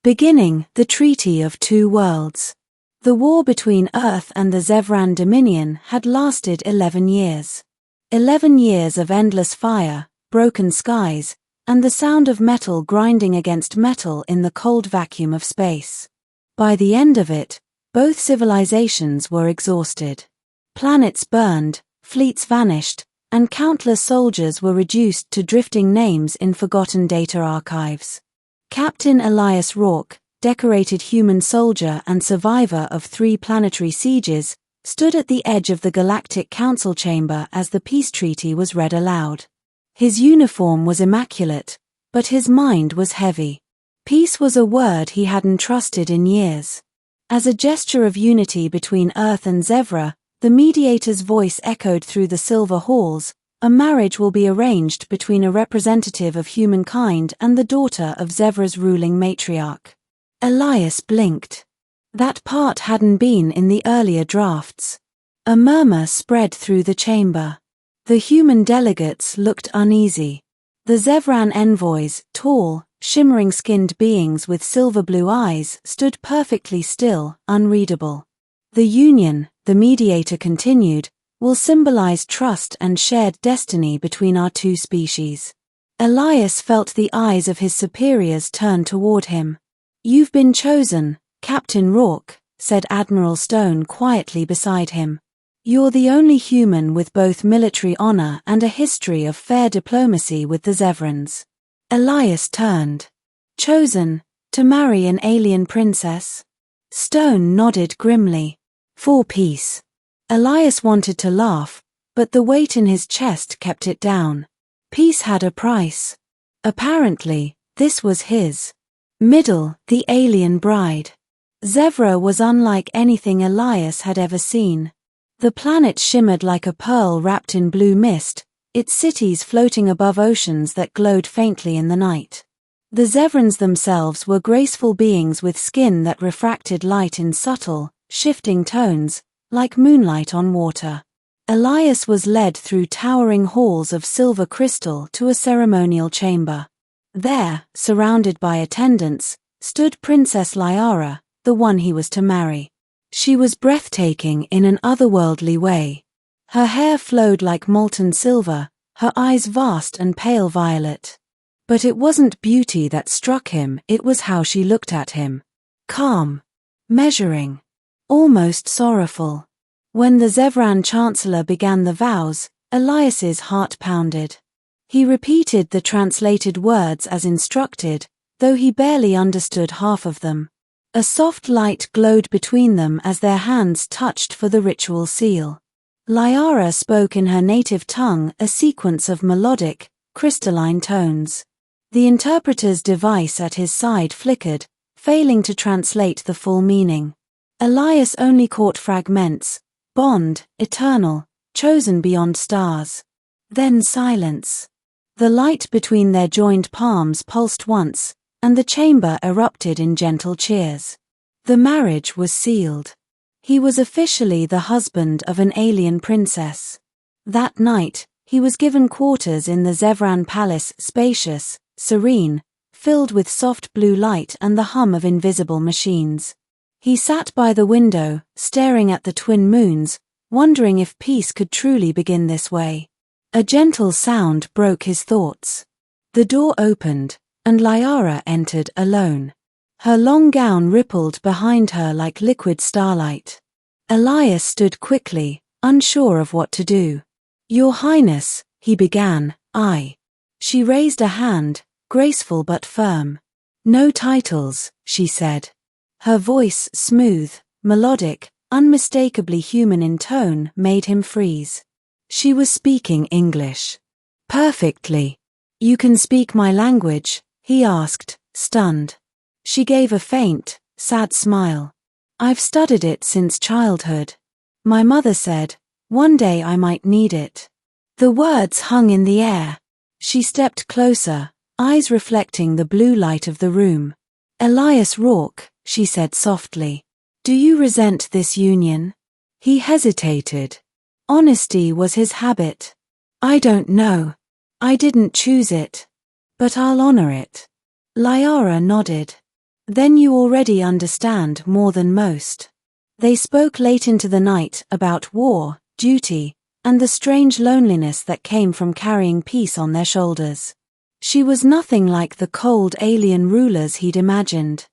Beginning, the Treaty of Two Worlds. The war between Earth and the Zevran Dominion had lasted 11 years. 11 years of endless fire, broken skies, and the sound of metal grinding against metal in the cold vacuum of space. By the end of it, both civilizations were exhausted. Planets burned, fleets vanished, and countless soldiers were reduced to drifting names in forgotten data archives. Captain Elias Rourke, decorated human soldier and survivor of 3 planetary sieges, stood at the edge of the Galactic Council chamber as the peace treaty was read aloud. His uniform was immaculate, but his mind was heavy. Peace was a word he hadn't trusted in years. As a gesture of unity between Earth and Zevra, the mediator's voice echoed through the silver halls. A marriage will be arranged between a representative of humankind and the daughter of Zevra's ruling matriarch. Elias blinked. That part hadn't been in the earlier drafts. A murmur spread through the chamber. The human delegates looked uneasy. The Zevran envoys, tall, shimmering-skinned beings with silver-blue eyes, stood perfectly still, unreadable. The union, the mediator continued, will symbolize trust and shared destiny between our two species. Elias felt the eyes of his superiors turn toward him. "You've been chosen, Captain Rourke," said Admiral Stone quietly beside him. "You're the only human with both military honor and a history of fair diplomacy with the Zevrans." Elias turned. "Chosen, to marry an alien princess?" Stone nodded grimly. "For peace." Elias wanted to laugh, but the weight in his chest kept it down. Peace had a price. Apparently, this was his. Middle, the alien bride. Zevra was unlike anything Elias had ever seen. The planet shimmered like a pearl wrapped in blue mist, its cities floating above oceans that glowed faintly in the night. The Zevrans themselves were graceful beings with skin that refracted light in subtle, shifting tones, like moonlight on water. Elias was led through towering halls of silver crystal to a ceremonial chamber. There, surrounded by attendants, stood Princess Liara, the one he was to marry. She was breathtaking in an otherworldly way. Her hair flowed like molten silver, her eyes vast and pale violet. But it wasn't beauty that struck him, it was how she looked at him. Calm. Measuring. Almost sorrowful. When the Zevran Chancellor began the vows, Elias's heart pounded. He repeated the translated words as instructed, though he barely understood half of them. A soft light glowed between them as their hands touched for the ritual seal. Liara spoke in her native tongue a sequence of melodic, crystalline tones. The interpreter's device at his side flickered, failing to translate the full meaning. Elias only caught fragments: bond, eternal, chosen beyond stars. Then silence. The light between their joined palms pulsed once, and the chamber erupted in gentle cheers. The marriage was sealed. He was officially the husband of an alien princess. That night, he was given quarters in the Zevran palace, spacious, serene, filled with soft blue light and the hum of invisible machines. He sat by the window, staring at the twin moons, wondering if peace could truly begin this way. A gentle sound broke his thoughts. The door opened, and Liara entered alone. Her long gown rippled behind her like liquid starlight. Elias stood quickly, unsure of what to do. "Your Highness," he began, She raised a hand, graceful but firm. "No titles," she said. Her voice, smooth, melodic, unmistakably human in tone, made him freeze. She was speaking English. "Perfectly. You can speak my language?" he asked, stunned. She gave a faint, sad smile. "I've studied it since childhood. My mother said, one day I might need it." The words hung in the air. She stepped closer, eyes reflecting the blue light of the room. "Elias Rourke," she said softly, "do you resent this union?" He hesitated. Honesty was his habit. "I don't know. I didn't choose it. But I'll honor it." Liara nodded. Then you already understand more than most. They spoke late into the night about war, duty, and the strange loneliness that came from carrying peace on their shoulders. She was nothing like the cold alien rulers he'd imagined.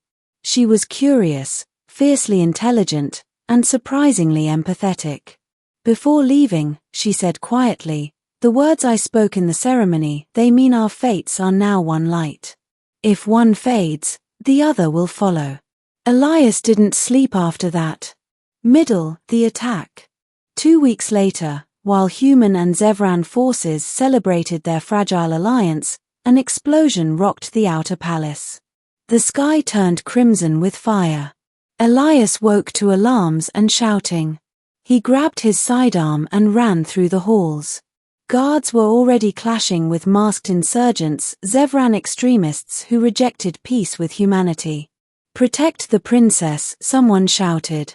She was curious, fiercely intelligent, and surprisingly empathetic. Before leaving, she said quietly, "The words I spoke in the ceremony, they mean our fates are now one light. If one fades, the other will follow." Elias didn't sleep after that. The attack. 2 weeks later, while human and Zevran forces celebrated their fragile alliance, an explosion rocked the outer palace. The sky turned crimson with fire. Elias woke to alarms and shouting. He grabbed his sidearm and ran through the halls. Guards were already clashing with masked insurgents, Zevran extremists who rejected peace with humanity. "Protect the princess," someone shouted.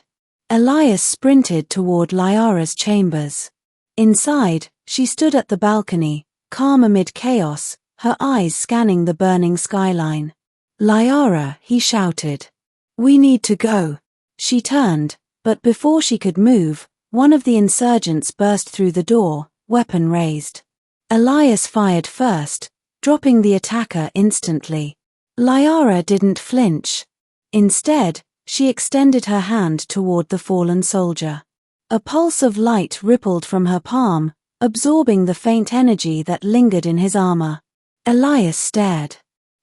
Elias sprinted toward Lyara's chambers. Inside, she stood at the balcony, calm amid chaos, her eyes scanning the burning skyline. "Lyara," he shouted. "We need to go." She turned, but before she could move, one of the insurgents burst through the door, weapon raised. Elias fired first, dropping the attacker instantly. Lyara didn't flinch. Instead, she extended her hand toward the fallen soldier. A pulse of light rippled from her palm, absorbing the faint energy that lingered in his armor. Elias stared.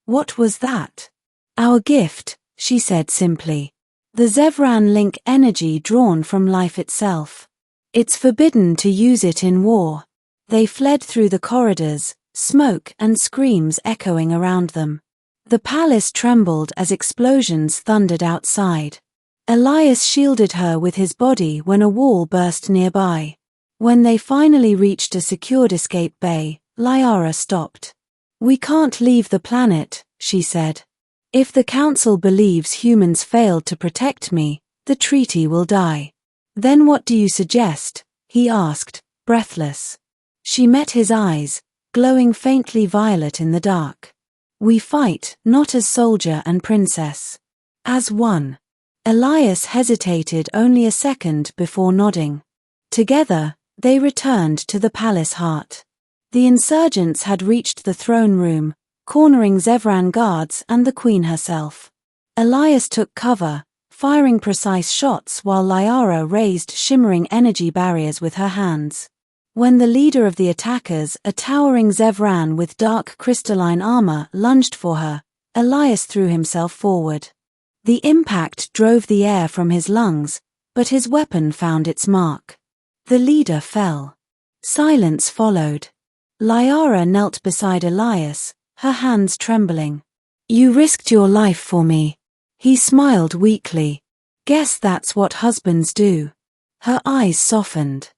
"What was that?" "Our gift," she said simply. "The Zevran link energy drawn from life itself. It's forbidden to use it in war." They fled through the corridors, smoke and screams echoing around them. The palace trembled as explosions thundered outside. Elias shielded her with his body when a wall burst nearby. When they finally reached a secured escape bay, Lyara stopped. "We can't leave the planet," she said. "If the Council believes humans failed to protect me, the treaty will die." "Then what do you suggest?" he asked, breathless. She met his eyes, glowing faintly violet in the dark. "We fight, not as soldier and princess. As one." Elias hesitated only a second before nodding. Together, they returned to the palace heart. The insurgents had reached the throne room, cornering Zevran guards and the queen herself. Elias took cover, firing precise shots while Lyara raised shimmering energy barriers with her hands. When the leader of the attackers, a towering Zevran with dark crystalline armor, lunged for her, Elias threw himself forward. The impact drove the air from his lungs, but his weapon found its mark. The leader fell. Silence followed. Lyara knelt beside Elias, her hands trembling. "You risked your life for me." He smiled weakly. "Guess that's what husbands do." Her eyes softened.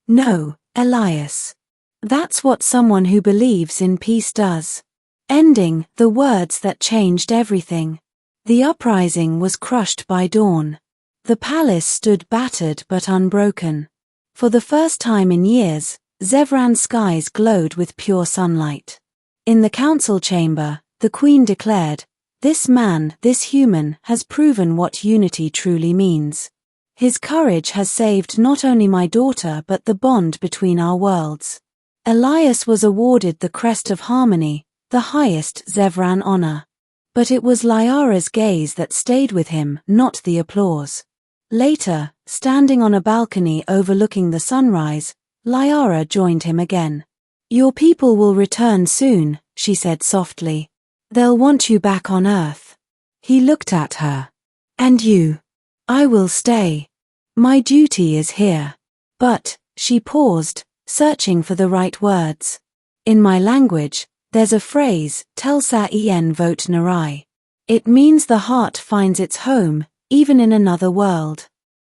"No, Elias. That's what someone who believes in peace does." Ending, the words that changed everything. The uprising was crushed by dawn. The palace stood battered but unbroken. For the first time in years, Zevran skies glowed with pure sunlight. In the council chamber, the queen declared, "This man, this human, has proven what unity truly means. His courage has saved not only my daughter but the bond between our worlds." Elias was awarded the Crest of Harmony, the highest Zevran honor. But it was Lyara's gaze that stayed with him, not the applause. Later, standing on a balcony overlooking the sunrise, Lyara joined him again. "Your people will return soon," she said softly. "They'll want you back on Earth." He looked at her. "And you?" "I will stay. My duty is here." "But," she paused, searching for the right words. "In my language, there's a phrase, Telsa en vot narai. It means the heart finds its home, even in another world."